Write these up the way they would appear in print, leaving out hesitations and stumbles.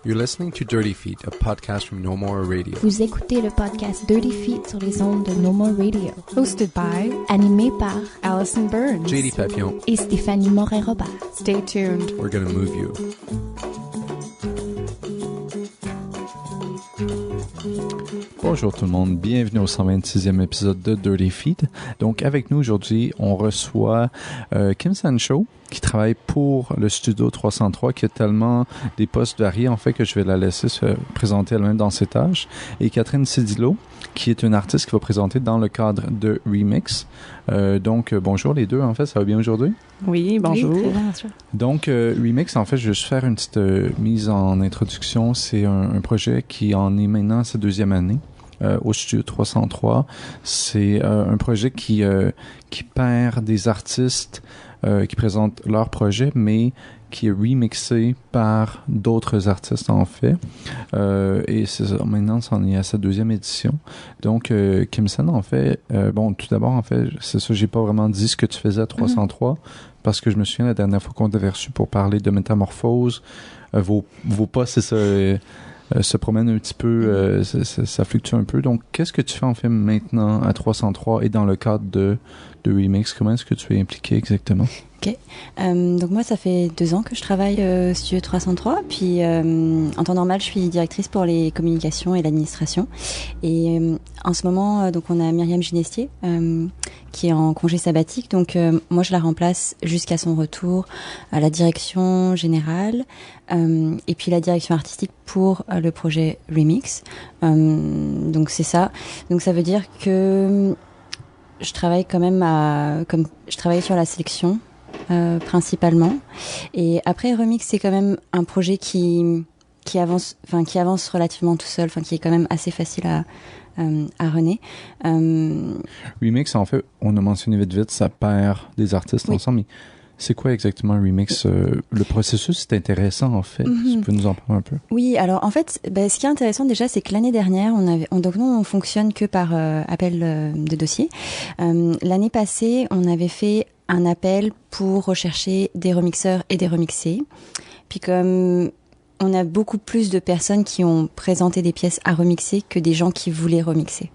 You're listening to Dirty Feet, a podcast from No More Radio. Vous écoutez le podcast Dirty Feet sur les ondes de No More Radio. Hosted by, Animé par Allison Burns, JD Papillon et Stéphanie Morin-Robert. Stay tuned. We're gonna move you. Bonjour tout le monde, bienvenue au 126e épisode de Dirty Feet. Donc avec nous aujourd'hui, on reçoit Kim Sancho qui travaille pour le Studio 303 qui a tellement des postes variés en fait que je vais la laisser se présenter elle-même dans ses tâches. Et Catherine Cédillo qui est une artiste qui va présenter dans le cadre de Remix. Donc bonjour les deux en fait, ça va bien aujourd'hui? Oui, bonjour. Oui, très bien, sûr. Donc, Remix, en fait, je vais juste faire une petite mise en introduction. C'est un projet qui en est maintenant sa deuxième année au Studio 303. C'est un projet qui perd des artistes qui présentent leur projet, mais qui est remixé par d'autres artistes, en fait. Et c'est ça, maintenant, ça en est à sa deuxième édition. Donc, Kim Sen, en fait, bon, tout d'abord, en fait, c'est ça, j'ai pas vraiment dit ce que tu faisais à 303, parce que je me souviens la dernière fois qu'on t'avait reçu pour parler de Métamorphose, vos pas, c'est ça, se promènent un petit peu, ça fluctue un peu. Donc, qu'est-ce que tu fais en fait maintenant à 303 et dans le cadre de Remix? Comment est-ce que tu es impliqué exactement? Ok. Donc moi, ça fait 2 ans que je travaille au Studio 303. Puis en temps normal, je suis directrice pour les communications et l'administration. Et en ce moment, donc on a Myriam Ginestier qui est en congé sabbatique. Donc moi, je la remplace jusqu'à son retour à la direction générale et puis la direction artistique pour le projet Remix. Donc c'est ça. Donc ça veut dire que je travaille quand même comme je travaille sur la sélection principalement, et après Remix c'est quand même un projet qui avance relativement tout seul, qui est quand même assez facile à runner. Remix, en fait, on a mentionné vite ça perd des artistes ensemble, mais c'est quoi exactement Remix? Le processus, c'est intéressant en fait. Tu peux nous en parler un peu? Oui, alors en fait, ce qui est intéressant déjà, c'est que l'année dernière, donc nous, on fonctionne que par appel de dossier. L'année passée, on avait fait un appel pour rechercher des remixeurs et des remixés. Puis comme on a beaucoup plus de personnes qui ont présenté des pièces à remixer que des gens qui voulaient remixer.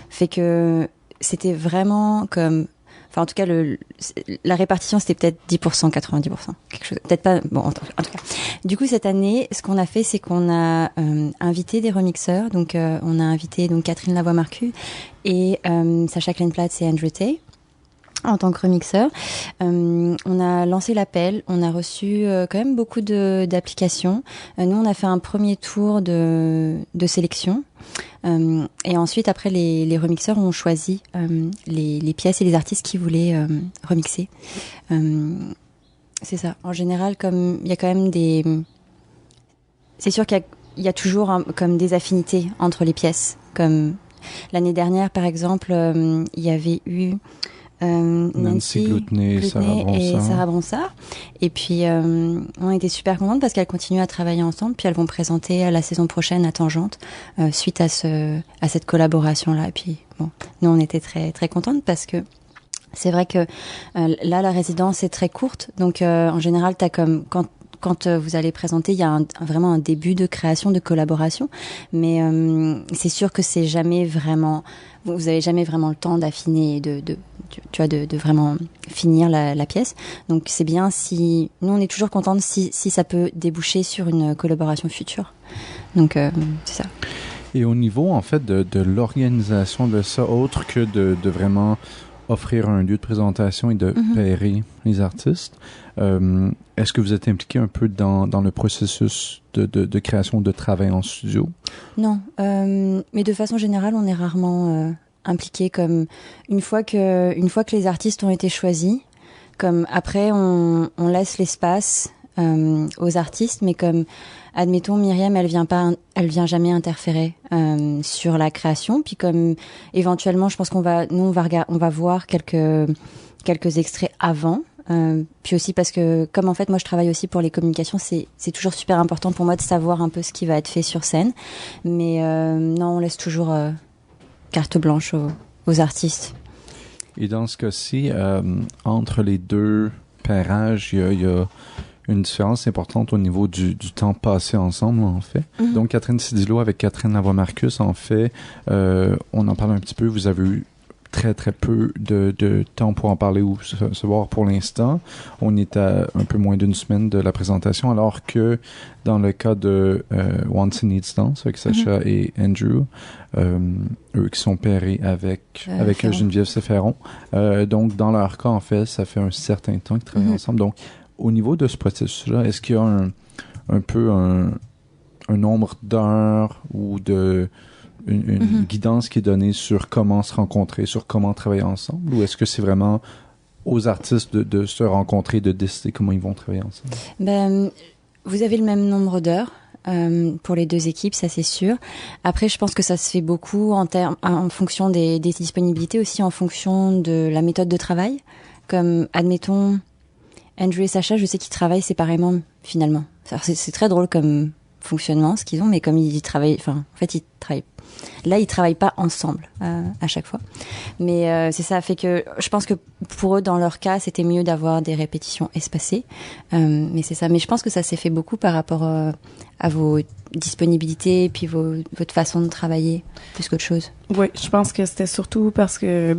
Fait que c'était vraiment comme... Enfin, en tout cas, la répartition, c'était peut-être 10%, 90%. Quelque chose. Peut-être pas. Bon, en tout cas. Du coup, cette année, ce qu'on a fait, c'est qu'on a invité des remixeurs. Donc, on a invité Catherine Lavoie-Marcu et Sacha Kleinplatz et Andrew Tay en tant que remixeur. On a lancé l'appel. On a reçu quand même beaucoup d'applications. Nous, on a fait un premier tour de sélection. Et ensuite, après, les remixeurs ont choisi les pièces et les artistes qu'ils voulaient remixer. C'est ça. En général, comme il y a quand même c'est sûr qu'il y a toujours comme des affinités entre les pièces. Comme l'année dernière, par exemple, il y avait eu Nancy Gloutenay et Sarah Bronsard. Et puis, on était super contentes parce qu'elles continuent à travailler ensemble. Puis elles vont présenter la saison prochaine à Tangente suite à cette collaboration-là. Et puis, bon, nous, on était très, très contentes parce que c'est vrai que là, la résidence est très courte. Donc, en général, t'as comme... Quand vous allez présenter, il y a vraiment un début de création, de collaboration. Mais c'est sûr que c'est jamais vraiment... Vous avez jamais vraiment le temps d'affiner, de vraiment finir la pièce. Donc c'est bien si... Nous, on est toujours contentes si ça peut déboucher sur une collaboration future. Donc c'est ça. Et au niveau, en fait, de l'organisation de ça, autre que de vraiment offrir un lieu de présentation et de pairer les artistes, est-ce que vous êtes impliqué un peu dans le processus de création de travail en studio? Non, mais de façon générale, on est rarement impliqué. Comme une fois que les artistes ont été choisis, comme après on laisse l'espace aux artistes, mais comme admettons Myriam, elle vient jamais interférer sur la création. Puis comme éventuellement, je pense on va voir quelques extraits avant. Puis aussi parce que comme en fait moi je travaille aussi pour les communications, c'est toujours super important pour moi de savoir un peu ce qui va être fait sur scène. Mais non, on laisse toujours carte blanche aux artistes. Et dans ce cas-ci, entre les deux pairages, il y a une différence importante au niveau du temps passé ensemble, en fait. Donc, Catherine Cédillo avec Catherine Lavoie-Marcus, en fait, on en parle un petit peu. Vous avez eu très, très peu de temps pour en parler ou se voir pour l'instant. On est à un peu moins d'une semaine de la présentation, alors que dans le cas de Wants and Needs Dance, avec Sacha et Andrew, eux qui sont pairés avec Geneviève Cefferon. Donc, dans leur cas, en fait, ça fait un certain temps qu'ils travaillent ensemble. Donc, au niveau de ce processus-là, est-ce qu'il y a un peu un nombre d'heures ou une guidance qui est donnée sur comment se rencontrer, sur comment travailler ensemble, ou est-ce que c'est vraiment aux artistes de se rencontrer, de décider comment ils vont travailler ensemble? Vous avez le même nombre d'heures pour les deux équipes, ça c'est sûr. Après, je pense que ça se fait beaucoup en fonction des disponibilités, aussi en fonction de la méthode de travail. Comme, admettons, Andrew et Sacha, je sais qu'ils travaillent séparément, finalement. Alors, c'est très drôle comme fonctionnement, ce qu'ils ont, mais comme ils travaillent, en fait, ils travaillent pas ensemble à chaque fois. Mais c'est ça, fait que je pense que pour eux, dans leur cas, c'était mieux d'avoir des répétitions espacées. Mais c'est ça. Mais je pense que ça s'est fait beaucoup par rapport à vos disponibilités, puis votre façon de travailler, plus qu'autre chose. Oui, je pense que c'était surtout parce que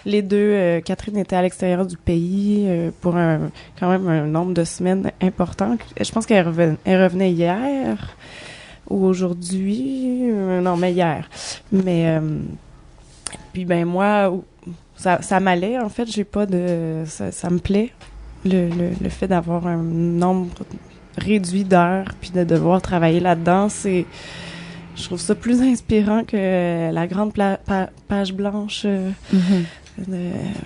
les deux, Catherine était à l'extérieur du pays pour quand même un nombre de semaines important. Je pense qu'elle revenait hier ou aujourd'hui, non, mais hier. Mais puis moi, ça m'allait en fait. J'ai pas de, ça me plaît le fait d'avoir un nombre réduit d'heures puis de devoir travailler là-dedans. Je trouve ça plus inspirant que la grande page blanche.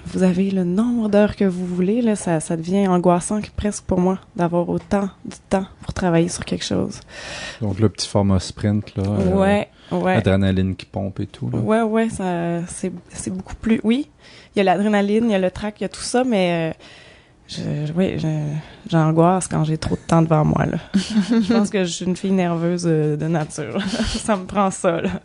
Vous avez le nombre d'heures que vous voulez, là, ça devient angoissant presque pour moi d'avoir autant de temps pour travailler sur quelque chose. Donc le petit format sprint, là. Ouais. Adrénaline qui pompe et tout. Là. Ouais, c'est beaucoup plus. Oui, il y a l'adrénaline, il y a le track, il y a tout ça, mais j'angoisse quand j'ai trop de temps devant moi, là. Je pense que je suis une fille nerveuse de nature. Ça me prend ça, là.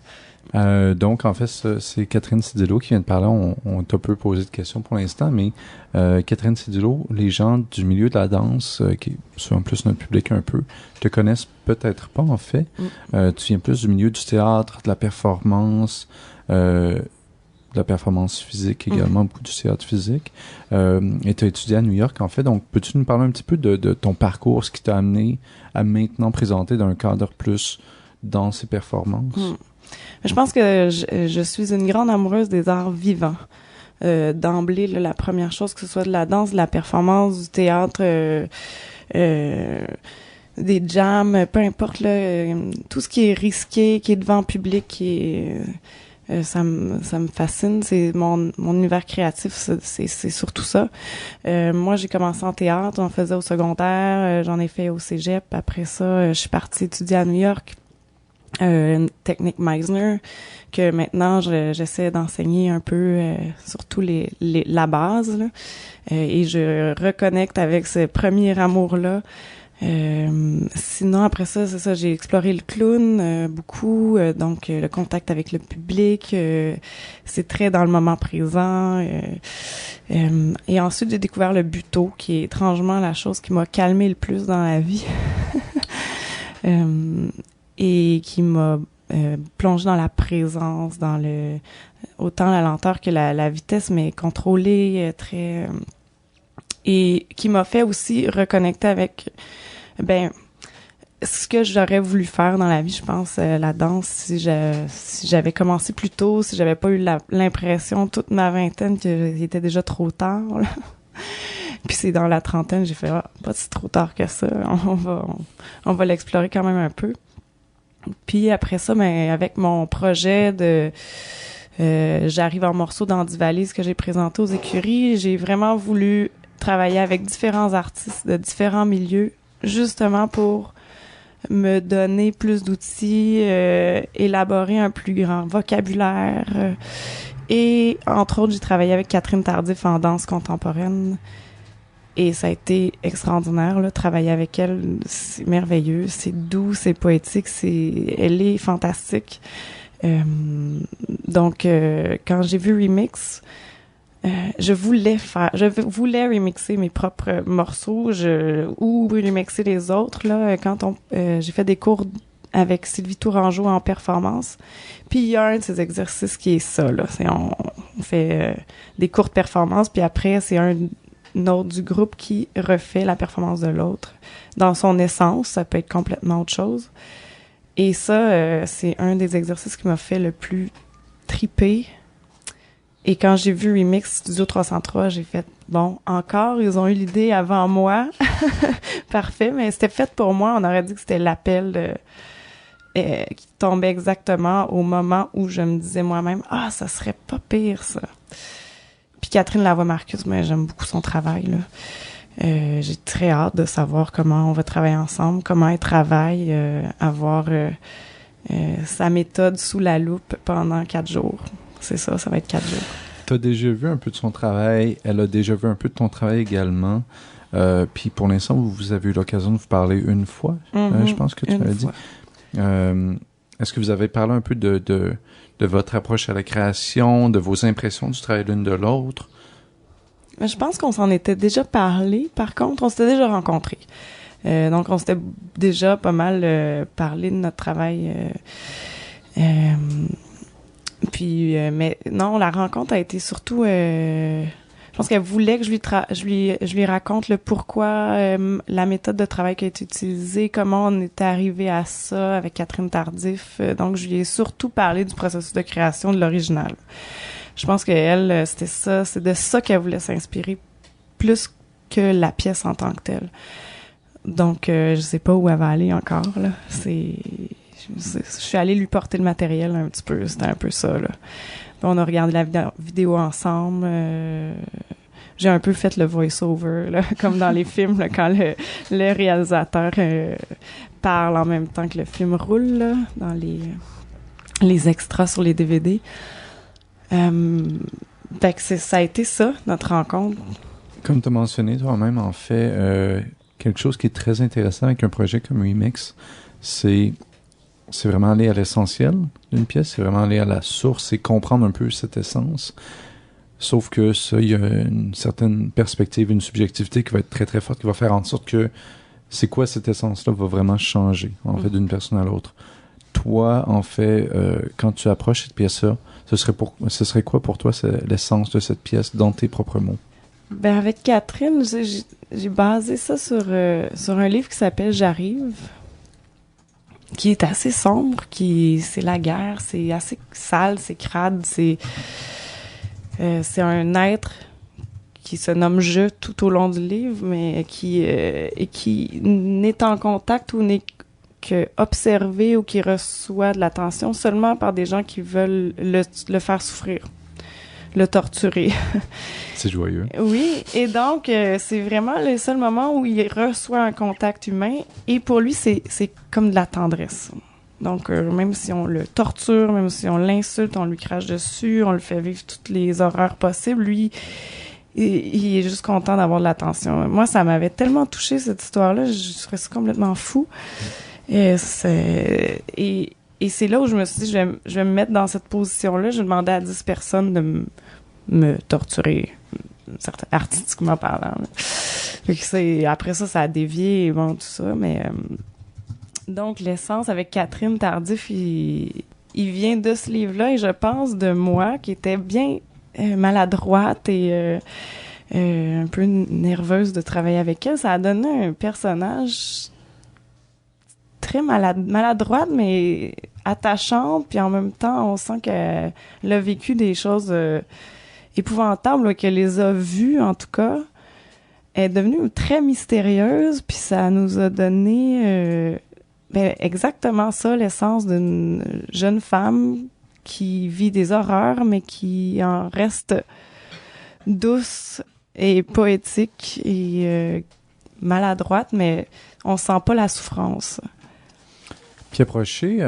Donc, en fait, c'est Catherine Cédillo qui vient de parler. On t'a peu posé de questions pour l'instant, mais Catherine Cédillo, les gens du milieu de la danse, qui sont en plus notre public un peu, te connaissent peut-être pas, en fait. Tu viens plus du milieu du théâtre, de la performance physique également, beaucoup du théâtre physique. Et tu as étudié à New York, en fait. Donc, peux-tu nous parler un petit peu de ton parcours, ce qui t'a amené à maintenant présenter d'un cadre plus danse et performance? Je pense que je suis une grande amoureuse des arts vivants. D'emblée, là, la première chose, que ce soit de la danse, de la performance, du théâtre, des jams, peu importe, là, tout ce qui est risqué, qui est devant le public, ça me fascine. C'est mon univers créatif, c'est surtout ça. Moi, j'ai commencé en théâtre, on faisait au secondaire, j'en ai fait au cégep. Après ça, je suis partie étudier à New York. Une technique Meisner que maintenant j'essaie d'enseigner un peu surtout la base là. Et je reconnecte avec ce premier amour là. Sinon après ça, c'est ça, j'ai exploré le clown beaucoup, donc le contact avec le public, c'est très dans le moment présent. Et ensuite j'ai découvert le buto, qui est étrangement la chose qui m'a calmé le plus dans la vie. Et qui m'a plongé dans la présence, dans autant la lenteur que la vitesse, mais contrôlée, très... et qui m'a fait aussi reconnecter avec ce que j'aurais voulu faire dans la vie, je pense, la danse, si j'avais commencé plus tôt, si j'avais pas eu l'impression toute ma vingtaine qu'il était déjà trop tard, là. Puis c'est dans la trentaine, j'ai fait pas si trop tard que ça, on va l'explorer quand même un peu. Puis après ça, avec mon projet de J'arrive en morceaux d'Andy Valise que j'ai présenté aux écuries, j'ai vraiment voulu travailler avec différents artistes de différents milieux, justement pour me donner plus d'outils, élaborer un plus grand vocabulaire. Et entre autres, j'ai travaillé avec Catherine Tardif en danse contemporaine. Et ça a été extraordinaire, là, travailler avec elle, c'est merveilleux, c'est doux, c'est poétique, elle est fantastique. Donc, quand j'ai vu Remix, je voulais remixer mes propres morceaux, ou remixer les autres, là, quand j'ai fait des cours avec Sylvie Tourangeau en performance. Puis il y a un de ces exercices qui est ça, là. On fait des courtes performances, puis après, c'est un autre du groupe qui refait la performance de l'autre. Dans son essence, ça peut être complètement autre chose. Et ça, c'est un des exercices qui m'a fait le plus triper. Et quand j'ai vu Remix Studio 303, j'ai fait, bon, encore, ils ont eu l'idée avant moi. Parfait, mais c'était fait pour moi. On aurait dit que c'était l'appel qui tombait exactement au moment où je me disais moi-même, ah, ça serait pas pire, ça. Puis Catherine Lavoie-Marcus, mais j'aime beaucoup son travail, là. J'ai très hâte de savoir comment on va travailler ensemble, comment elle travaille, avoir sa méthode sous la loupe pendant 4 jours. C'est ça va être 4 jours. Tu as déjà vu un peu de son travail, elle a déjà vu un peu de ton travail également. Puis pour l'instant, vous avez eu l'occasion de vous parler une fois, je pense que tu m'as dit. Est-ce que vous avez parlé un peu de votre approche à la création, de vos impressions du travail l'une de l'autre? Je pense qu'on s'en était déjà parlé. Par contre, on s'était déjà rencontrés. Donc, on s'était déjà pas mal parlé de notre travail. Mais non, la rencontre a été surtout... je pense qu'elle voulait que je lui raconte le pourquoi, la méthode de travail qui a été utilisée, comment on était arrivé à ça avec Catherine Tardif. Donc, je lui ai surtout parlé du processus de création de l'original. Je pense qu'elle, c'était ça, c'est de ça qu'elle voulait s'inspirer plus que la pièce en tant que telle. Donc, je sais pas où elle va aller encore, là. Je suis allée lui porter le matériel un petit peu, c'était un peu ça, là. Puis on a regardé la vidéo ensemble. J'ai un peu fait le voice-over, là, comme dans les films, là, quand le réalisateur parle en même temps que le film roule, là, dans les extras sur les DVD. Fait que ça a été ça, notre rencontre. Comme tu as mentionné toi-même, en fait, quelque chose qui est très intéressant avec un projet comme Remix, c'est vraiment aller à l'essentiel d'une pièce, c'est vraiment aller à la source et comprendre un peu cette essence. Sauf que ça, il y a une certaine perspective, une subjectivité qui va être très très forte, qui va faire en sorte que c'est quoi cette essence-là va vraiment changer, en fait, d'une personne à l'autre. Toi, en fait, quand tu approches cette pièce-là, ce serait quoi pour toi l'essence de cette pièce dans tes propres mots? Ben avec Catherine, j'ai basé ça sur un livre qui s'appelle J'arrive, qui est assez sombre, c'est la guerre, c'est assez sale, c'est crade, c'est un être qui se nomme Je tout au long du livre, mais qui n'est en contact ou n'est que observé ou qui reçoit de l'attention seulement par des gens qui veulent le faire souffrir, le torturer. C'est joyeux. Oui, et donc c'est vraiment le seul moment où il reçoit un contact humain, et pour lui c'est comme de la tendresse. Donc même si on le torture, même si on l'insulte, on lui crache dessus, on le fait vivre toutes les horreurs possibles, lui il est juste content d'avoir de l'attention. Moi, ça m'avait tellement touché cette histoire-là, je serais complètement fou. Et c'est là où je me suis dit, je vais me mettre dans cette position-là. Je demandais à 10 personnes de me torturer, artistiquement parlant. Après ça a dévié, et bon, tout ça. Mais donc, l'essence avec Catherine Tardif, il vient de ce livre-là, et je pense de moi, qui était bien maladroite et un peu nerveuse de travailler avec elle. Ça a donné un personnage très maladroite, mais attachante, puis en même temps, on sent qu'elle a vécu des choses épouvantables, qu'elle les a vues, en tout cas. Elle est devenue très mystérieuse, puis ça nous a donné exactement ça, l'essence d'une jeune femme qui vit des horreurs, mais qui en reste douce et poétique et maladroite, mais on sent pas la souffrance. Puis approcher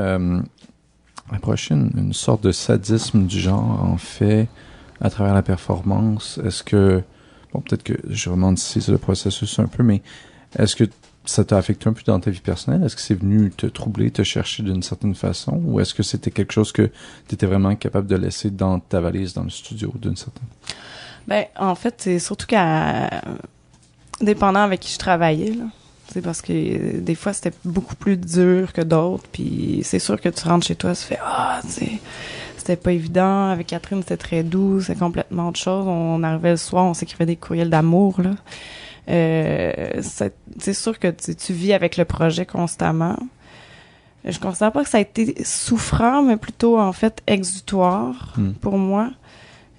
une sorte de sadisme du genre, en fait, à travers la performance, est-ce que, bon, peut-être que je remonte ici sur le processus un peu, mais est-ce que ça t'a affecté un peu dans ta vie personnelle? Est-ce que c'est venu te troubler, te chercher d'une certaine façon? Ou est-ce que c'était quelque chose que tu étais vraiment capable de laisser dans ta valise, dans le studio, d'une certaine? Ben, en fait, c'est surtout dépendant avec qui je travaillais, là. C'est parce que des fois, c'était beaucoup plus dur que d'autres. Puis c'est sûr que tu rentres chez toi, tu fais « Ah, c'était pas évident. » Avec Catherine, c'était très doux. C'est complètement autre chose. On arrivait le soir, on s'écrivait des courriels d'amour, là. C'est sûr que tu vis avec le projet constamment. Je considère pas que ça a été souffrant, mais plutôt, en fait, exutoire pour moi.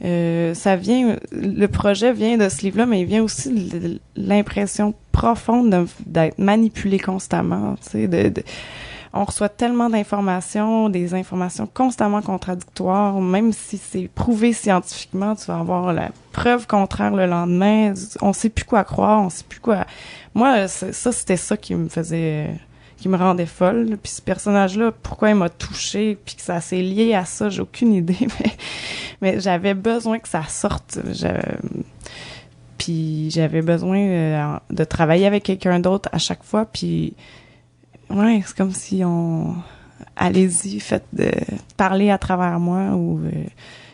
Le projet vient de ce livre-là, mais il vient aussi de l'impression profonde d'être manipulé constamment. Tu sais, on reçoit tellement d'informations, des informations constamment contradictoires, même si c'est prouvé scientifiquement, tu vas avoir la preuve contraire le lendemain. On sait plus quoi croire, on sait plus quoi. Moi, c'était ça qui me rendait folle. Puis ce personnage-là, pourquoi il m'a touchée, puis que ça s'est lié à ça, j'ai aucune idée, mais j'avais besoin que ça sorte. Puis j'avais besoin de travailler avec quelqu'un d'autre à chaque fois, puis ouais, c'est comme si allez-y, faites parler à travers moi, ou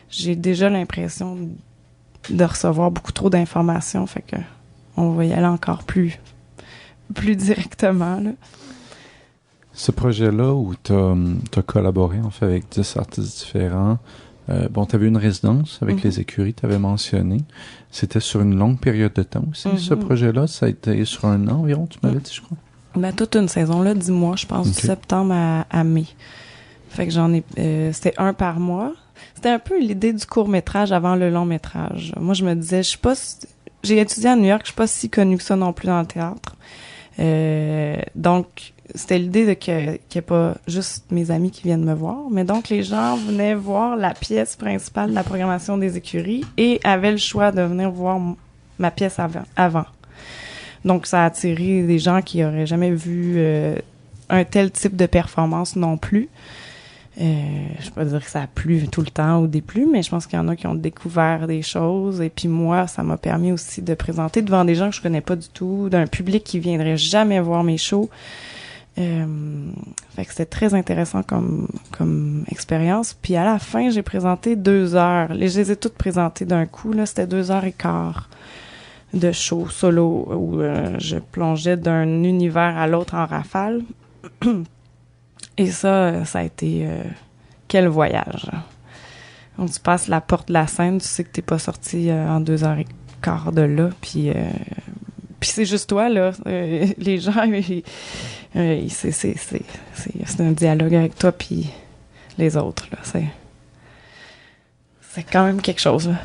j'ai déjà l'impression de recevoir beaucoup trop d'informations, fait que on va y aller encore plus directement, là. Ce projet-là où tu as collaboré en fait avec 10 artistes différents, tu avais une résidence avec les écuries, tu avais mentionné. C'était sur une longue période de temps aussi, ce projet-là. Ça a été sur 1 an environ, tu m'avais dit, je crois? Ben, toute une saison, là, 10 mois, je pense, de septembre à mai. Fait que c'était 1 par mois. C'était un peu l'idée du court-métrage avant le long-métrage. Moi, je me disais, j'ai étudié à New York, je suis pas si connue que ça non plus dans le théâtre. Donc, c'était l'idée qu'il n'y ait pas juste mes amis qui viennent me voir, mais donc les gens venaient voir la pièce principale de la programmation des écuries et avaient le choix de venir voir ma pièce avant. Donc, ça a attiré des gens qui auraient jamais vu un tel type de performance non plus. Je vais pas dire que ça a plu tout le temps ou déplu, mais je pense qu'il y en a qui ont découvert des choses. Et puis moi, ça m'a permis aussi de présenter devant des gens que je connais pas du tout, d'un public qui viendrait jamais voir mes shows. Fait que c'était très intéressant comme expérience. Puis à la fin, j'ai présenté 2 heures. Je les ai toutes présentées d'un coup. Là, c'était 2h15 de show solo où je plongeais d'un univers à l'autre en rafale. Et ça a été quel voyage. Donc tu passes la porte de la scène, tu sais que t'es pas sorti en 2h15 de là, puis c'est juste toi là. Les gens, c'est un dialogue avec toi puis les autres là. C'est quand même quelque chose. Là.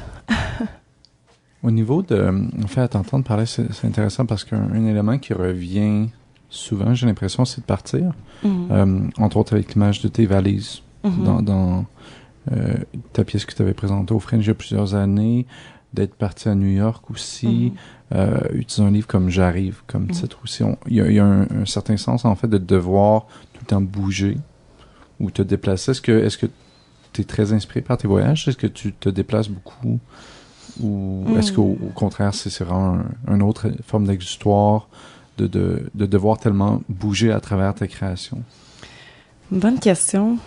Au niveau en fait, à t'entendre parler, c'est intéressant parce qu'un élément qui revient souvent, j'ai l'impression, c'est de partir. Entre autres avec l'image de tes valises dans ta pièce que tu avais présentée au Fringe il y a plusieurs années, d'être parti à New York aussi, utiliser un livre comme J'arrive comme titre aussi. Il y a un certain sens en fait de devoir tout le temps bouger ou te déplacer. Est-ce que tu es très inspiré par tes voyages? Est-ce que tu te déplaces beaucoup? Ou est-ce qu'au contraire, c'est vraiment une autre forme d'exutoire de devoir tellement bouger à travers ta création? Bonne question.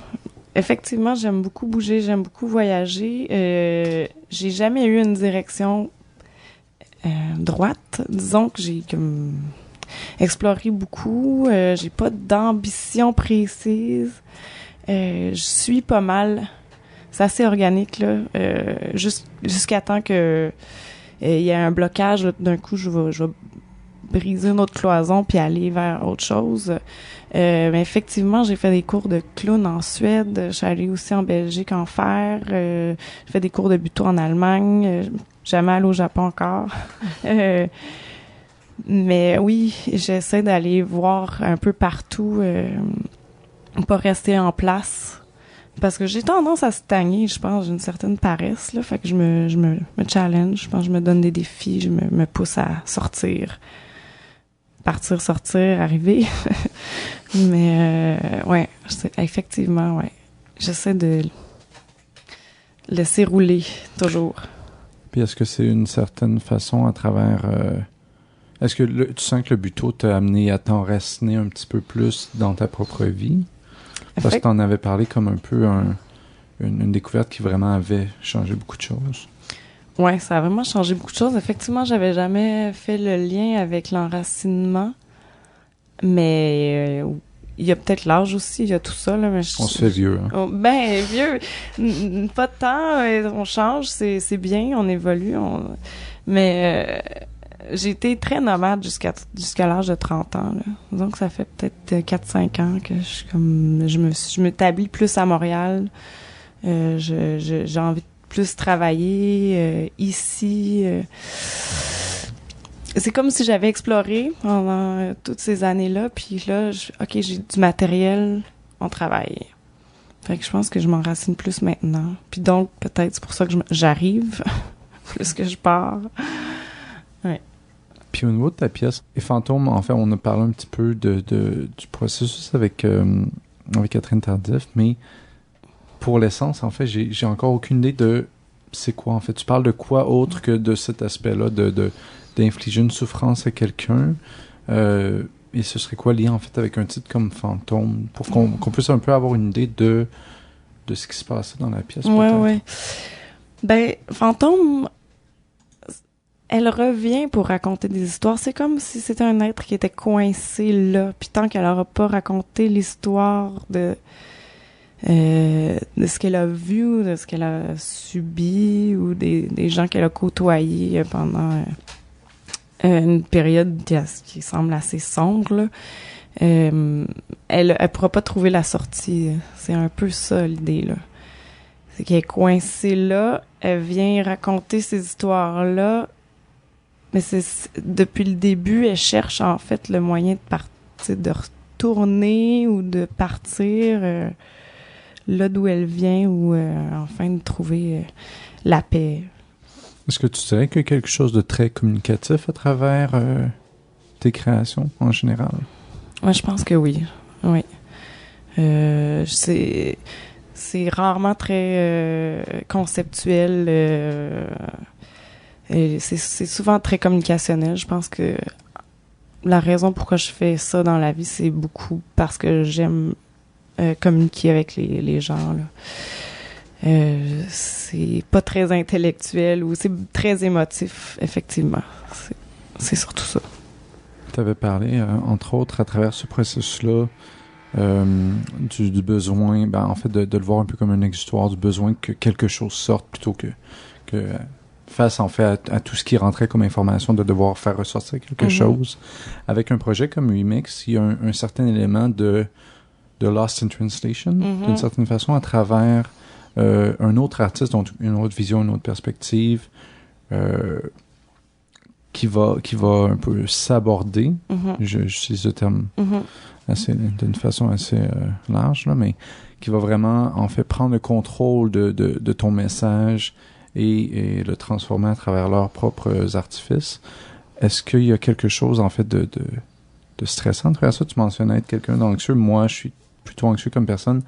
Effectivement, j'aime beaucoup bouger, j'aime beaucoup voyager. J'ai jamais eu une direction droite. Disons que j'ai comme exploré beaucoup. J'ai pas d'ambition précise. Je suis pas mal. C'est assez organique là. Jusqu'à temps que il y ait un blocage. Là, d'un coup, je vais briser une autre cloison puis aller vers autre chose. Mais effectivement, j'ai fait des cours de clown en Suède. Je suis allée aussi en Belgique en faire. J'ai fait des cours de buto en Allemagne. Jamais allée au Japon encore. Mais oui, j'essaie d'aller voir un peu partout. Pas rester en place. Parce que j'ai tendance à stagner, je pense. J'ai une certaine paresse, là. Fait que je me challenge. Je pense que je me donne des défis. Je me pousse à sortir. Partir, sortir, arriver. Mais ouais, effectivement, ouais. J'essaie de laisser rouler toujours. Puis est-ce que c'est une certaine façon à travers... est-ce que tu sens que le buto t'a amené à t'enraciner un petit peu plus dans ta propre vie? Parce que t'en avais parlé comme un peu une découverte qui vraiment avait changé beaucoup de choses. Ouais, ça a vraiment changé beaucoup de choses. Effectivement, j'avais jamais fait le lien avec l'enracinement, mais il y a peut-être l'âge aussi, il y a tout ça là. Mais on se fait vieux. Hein? Ben vieux, pas de temps, on change, c'est bien, on évolue, mais j'ai été très nomade jusqu'à l'âge de 30 ans. Là. Donc ça fait peut-être 4-5 ans que je m'établis plus à Montréal. J'ai envie de plus travailler ici. C'est comme si j'avais exploré pendant toutes ces années-là, puis là, j'ai du matériel, on travaille. Fait que je pense que je m'enracine plus maintenant. Puis donc, peut-être, c'est pour ça que j'arrive, plus que je pars. Ouais. Puis au niveau de ta pièce, et Fantôme, en fait, on a parlé un petit peu du processus avec Catherine Tardif, mais pour l'essence, en fait, j'ai encore aucune idée de c'est quoi, en fait. Tu parles de quoi autre que de cet aspect-là, d'infliger une souffrance à quelqu'un, et ce serait quoi lié, en fait, avec un titre comme Fantôme, pour qu'on puisse un peu avoir une idée de ce qui se passait dans la pièce, peut-être. Ouais. Ben, Fantôme, elle revient pour raconter des histoires. C'est comme si c'était un être qui était coincé là, puis tant qu'elle n'aura pas raconté l'histoire de ce qu'elle a vu, de ce qu'elle a subi, ou des gens qu'elle a côtoyés pendant une période qui semble assez sombre, là. Elle pourra pas trouver la sortie. C'est un peu ça, l'idée, là. C'est qu'elle est coincée là, elle vient raconter ces histoires-là, mais depuis le début, elle cherche, en fait, le moyen de retourner ou de partir là d'où elle vient, ou enfin de trouver la paix. Est-ce que tu dirais qu'il y a quelque chose de très communicatif à travers tes créations en général? Moi, je pense que oui. Oui. C'est rarement très conceptuel. Et c'est souvent très communicationnel. Je pense que la raison pourquoi je fais ça dans la vie, c'est beaucoup parce que j'aime communiquer avec les gens, là. C'est pas très intellectuel, ou c'est très émotif, effectivement. C'est surtout ça. Tu avais parlé, entre autres, à travers ce processus-là, du besoin, en fait, de le voir un peu comme un exutoire, du besoin que quelque chose sorte plutôt que face, en fait, à tout ce qui rentrait comme information, de devoir faire ressortir quelque chose. Avec un projet comme Remix, il y a un certain élément de Lost in Translation, d'une certaine façon, à travers un autre artiste, donc une autre vision, une autre perspective, qui va un peu s'aborder. J'utilise ce terme d'une façon assez large, là, mais qui va vraiment, en fait, prendre le contrôle de ton message et le transformer à travers leurs propres artifices. Est-ce qu'il y a quelque chose, en fait, de stressant à travers ça? Tu mentionnais être quelqu'un d'anxieux. Moi, je suis plutôt anxieux comme personne.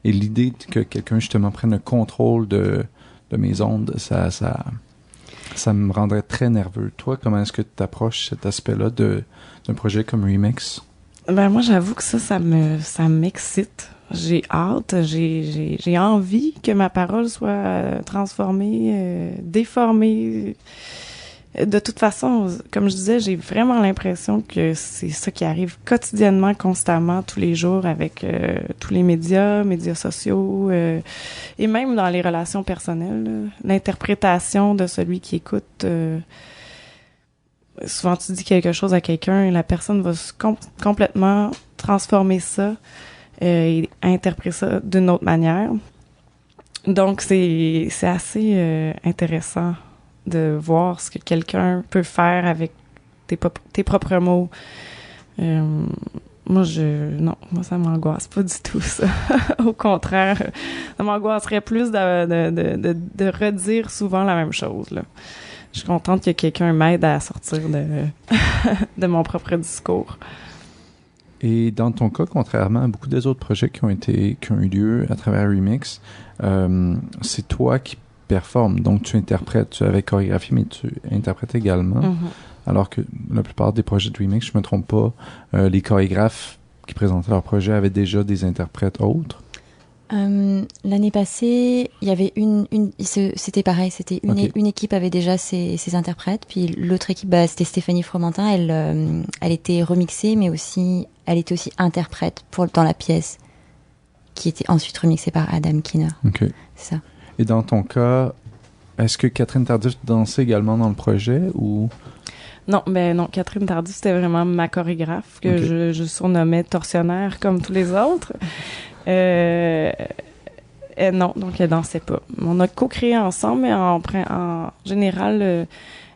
Et l'idée que quelqu'un, justement, prenne le contrôle de mes ondes, ça me rendrait très nerveux. Toi, comment est-ce que tu approches cet aspect-là d'un projet comme Remix? Ben, moi, j'avoue que ça m'excite. J'ai hâte, j'ai envie que ma parole soit transformée, déformée. De toute façon, comme je disais, j'ai vraiment l'impression que c'est ça qui arrive quotidiennement, constamment, tous les jours, avec tous les médias sociaux, et même dans les relations personnelles, là. L'interprétation de celui qui écoute. Souvent, tu dis quelque chose à quelqu'un, et la personne va complètement transformer ça et interpréter ça d'une autre manière. Donc, c'est assez intéressant de voir ce que quelqu'un peut faire avec tes propres mots. Moi, ça m'angoisse pas du tout, ça. Au contraire, ça m'angoisserait plus de redire souvent la même chose, là. Je suis contente que quelqu'un m'aide à sortir de mon propre discours. Et dans ton cas, contrairement à beaucoup des autres projets qui ont eu lieu à travers Remix, c'est toi qui performes. Donc, tu interprètes, tu avais chorégraphié, mais tu interprètes également. Alors que la plupart des projets de Remix, je me trompe pas, les chorégraphes qui présentaient leur projet avaient déjà des interprètes autres. L'année passée, il y avait c'était pareil, c'était une équipe avait déjà ses interprètes, puis l'autre équipe, c'était Stéphanie Fromentin, elle était remixée, mais aussi, elle était aussi interprète dans la pièce, qui était ensuite remixée par Adam Kinner. OK. C'est ça. Et dans ton cas, est-ce que Catherine Tardif dansait également dans le projet ou... Non, Catherine Tardif, c'était vraiment ma chorégraphe que je surnommais tortionnaire comme tous les autres. Non, donc elle dansait pas. On a co-créé ensemble, mais en général,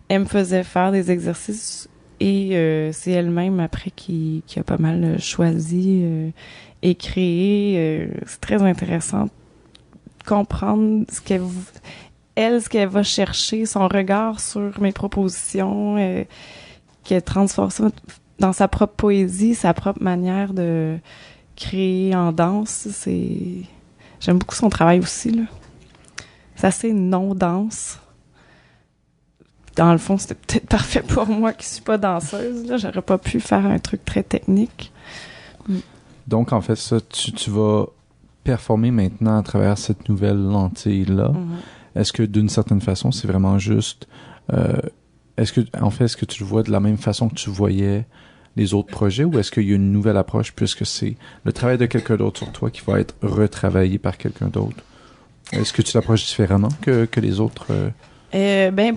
elle me faisait faire des exercices et c'est elle-même après qui a pas mal choisi et créé. C'est très intéressant comprendre ce qu'elle va chercher, son regard sur mes propositions, qu'elle transforme ça dans sa propre poésie, sa propre manière de créer en danse. J'aime beaucoup son travail aussi, là. C'est assez non-danse. Dans le fond, c'était peut-être parfait pour moi qui suis pas danseuse, là. J'aurais pas pu faire un truc très technique. Donc, en fait, ça, tu vas performer maintenant à travers cette nouvelle lentille-là. Mm-hmm. Est-ce que, d'une certaine façon, c'est vraiment juste... est-ce que tu le vois de la même façon que tu voyais les autres projets, ou est-ce qu'il y a une nouvelle approche puisque c'est le travail de quelqu'un d'autre sur toi qui va être retravaillé par quelqu'un d'autre? Est-ce que tu l'approches différemment que les autres?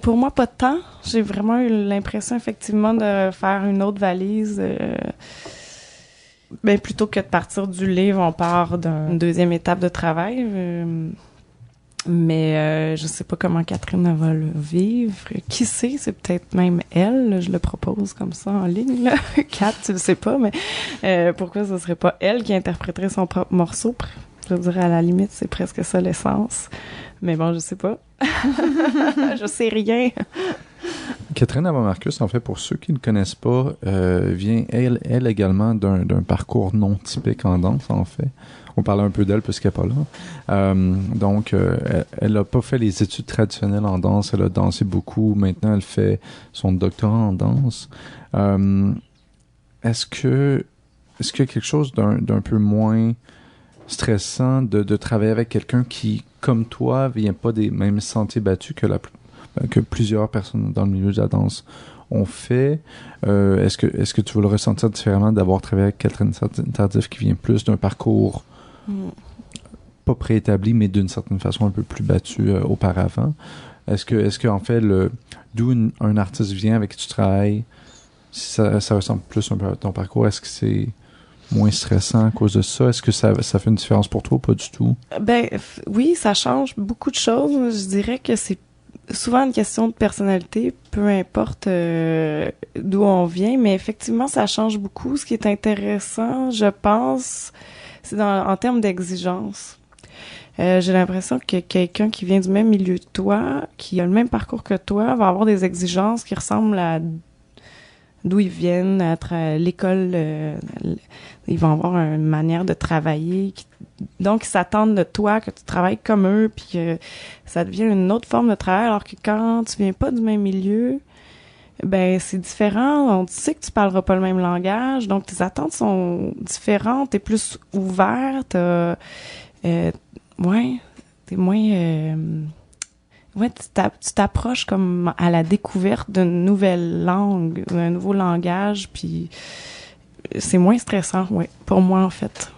Pour moi, pas de temps. J'ai vraiment eu l'impression, effectivement, de faire une autre valise. Plutôt que de partir du livre, on part d'une deuxième étape de travail. Mais je sais pas comment Catherine va le vivre. Qui sait, c'est peut-être même elle. Je le propose comme ça en ligne, là. Kat, tu le sais pas, mais pourquoi ce serait pas elle qui interpréterait son propre morceau? Je dirais, à la limite, c'est presque ça l'essence. Mais bon, je sais pas. Je sais rien. Catherine Avomarcus, en fait, pour ceux qui ne connaissent pas, vient, elle également, d'un parcours non typique en danse, en fait. On parlait un peu d'elle parce qu'elle n'est pas là. Donc, elle n'a pas fait les études traditionnelles en danse. Elle a dansé beaucoup. Maintenant, elle fait son doctorat en danse. Est-ce qu'il y a quelque chose d'un peu moins stressant de travailler avec quelqu'un qui, comme toi, vient pas des mêmes sentiers battus que plusieurs personnes dans le milieu de la danse ont fait? Est-ce que tu veux le ressentir différemment d'avoir travaillé avec Catherine Tardif qui vient plus d'un parcours pas préétabli, mais d'une certaine façon un peu plus battu auparavant? Est-ce que en fait, d'où un artiste vient avec qui tu travailles, ça ressemble plus un peu à ton parcours? Est-ce que c'est moins stressant à cause de ça? Est-ce que ça fait une différence pour toi ou pas du tout? Oui, ça change beaucoup de choses. Je dirais que c'est souvent une question de personnalité, peu importe d'où on vient, mais effectivement, ça change beaucoup. Ce qui est intéressant, je pense, c'est en termes d'exigence. J'ai l'impression que quelqu'un qui vient du même milieu que toi, qui a le même parcours que toi, va avoir des exigences qui ressemblent à d'où ils viennent, à l'école. Ils vont avoir une manière de travailler. Donc, ils s'attendent de toi que tu travailles comme eux, puis que ça devient une autre forme de travail, alors que quand tu viens pas du même milieu, c'est différent. On sait que tu parleras pas le même langage, donc tes attentes sont différentes. T'es plus ouvert, t'es moins... tu t'approches comme à la découverte d'une nouvelle langue, d'un nouveau langage, puis c'est moins stressant, pour moi, en fait.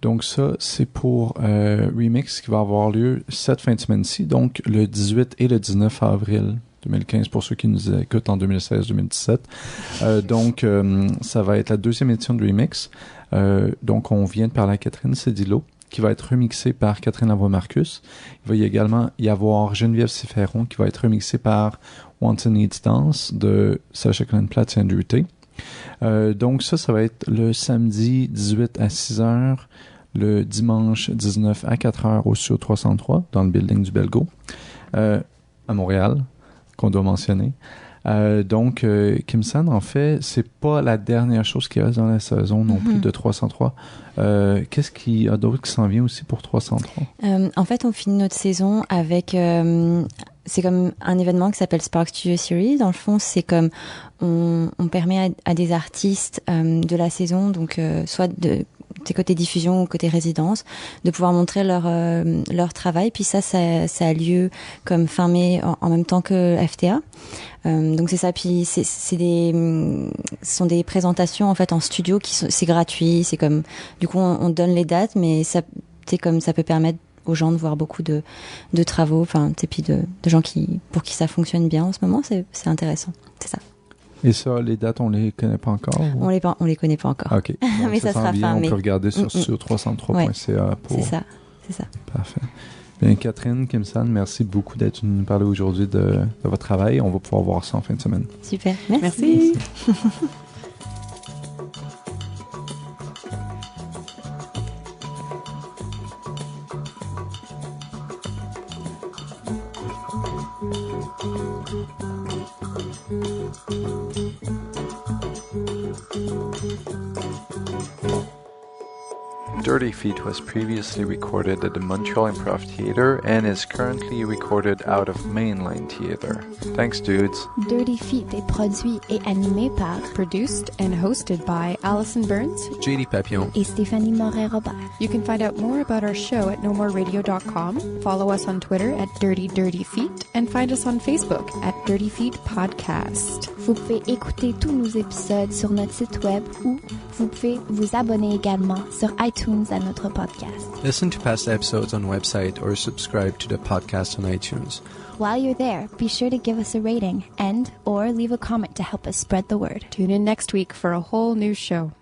Donc ça, c'est pour Remix qui va avoir lieu cette fin de semaine-ci, donc le 18 et le 19 avril 2015 pour ceux qui nous écoutent en 2016-2017. Donc, ça va être la deuxième édition de Remix. Donc, on vient de parler à Catherine Cédillo, qui va être remixée par Catherine Avomarcus. Il va également y avoir Geneviève Siferon, qui va être remixée par Wanton Needs Dance de Sacha Cohen Platz et Andrew Tate. Donc ça va être le samedi 18 à 6h, le dimanche 19 à 4h au Studio 303, dans le building du Belgo, à Montréal, qu'on doit mentionner. Donc, Kim San, en fait, c'est pas la dernière chose qui reste dans la saison non plus de 303. Qu'est-ce qu'il y a d'autre qui s'en vient aussi pour 303? En fait, on finit notre saison avec... c'est comme un événement qui s'appelle Spark Studio Series. Dans le fond, c'est comme on permet à des artistes de la saison, donc soit côté diffusion ou côté résidence, de pouvoir montrer leur travail. Puis ça a lieu comme fin mai en même temps que FTA. Donc c'est ça. Puis ce sont des présentations en fait en studio c'est gratuit. C'est comme du coup on donne les dates, mais ça peut permettre aux gens de voir beaucoup de travaux, enfin, et puis de gens pour qui ça fonctionne bien en ce moment, c'est intéressant, c'est ça. Et ça, les dates, on les connaît pas encore? Ou? On les connaît pas encore. OK. Donc, mais ça sera fin mai. On peut regarder sur 303.ca pour... C'est ça. Parfait. Bien, Catherine, Kim San, merci beaucoup d'être venue nous parler aujourd'hui de votre travail. On va pouvoir voir ça en fin de semaine. Super. Merci. Dirty Feet was previously recorded at the Montreal Improv Theatre and is currently recorded out of Mainline Theatre. Thanks, dudes. Dirty Feet est produit et animé par, produced and hosted by Allison Burns, JD Papillon, et Stéphanie Moret-Robert. You can find out more about our show at nomoreradio.com, follow us on Twitter at Dirty Feet, and find us on Facebook at Dirty Feet Podcast. Vous pouvez écouter tous nos épisodes sur notre site web ou vous pouvez vous abonner également sur iTunes à notre podcast. Listen to past episodes on website or subscribe to the podcast on iTunes. While you're there, be sure to give us a rating and or leave a comment to help us spread the word. Tune in next week for a whole new show.